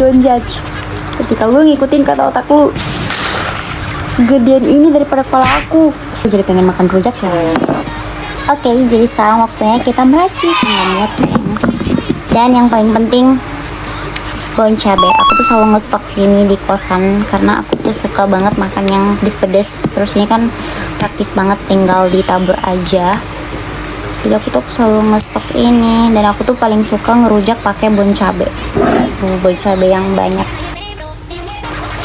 don't judge. Ketika lu ngikutin kata otak lu, gedean ini daripada kepala aku jadi pengen makan rujak ya. Oke, jadi sekarang waktunya kita meracik. Dan yang paling penting, bon cabe. Aku tuh selalu ngestok ini di kosan karena aku tuh suka banget makan yang pedes-pedes. Terus ini kan praktis banget, tinggal ditabur aja. Jadi aku tuh selalu ngestok ini, dan aku tuh paling suka ngerujak pakai bon cabe. Bon cabe yang banyak.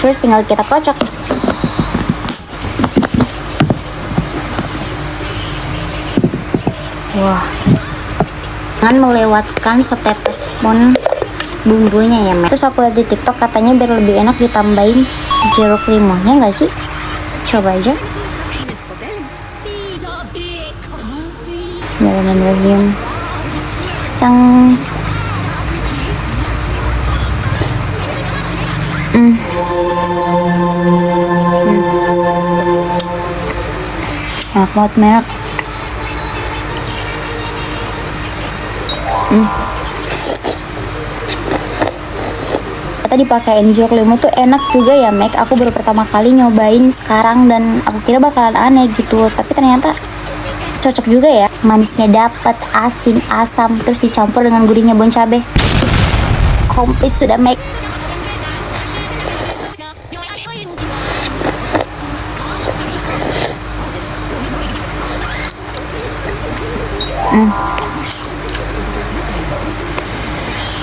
Terus tinggal kita kocok. Wah, jangan melewatkan setetes pun bumbunya ya, Terus aku lihat di TikTok katanya biar lebih enak ditambahin jeruk limonnya nggak sih? Coba aja. Bismillahirrahmanirrahim. Cang. Enak banget, Mer. Ternyata dipakein jeruk limau tuh enak juga ya, Meg. Aku baru pertama kali nyobain sekarang dan aku kira bakalan aneh gitu, tapi ternyata cocok juga ya. Manisnya dapet, asin, asam, terus dicampur dengan gurihnya bon cabe. Komplit sudah, Meg.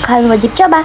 Kalian wajib coba.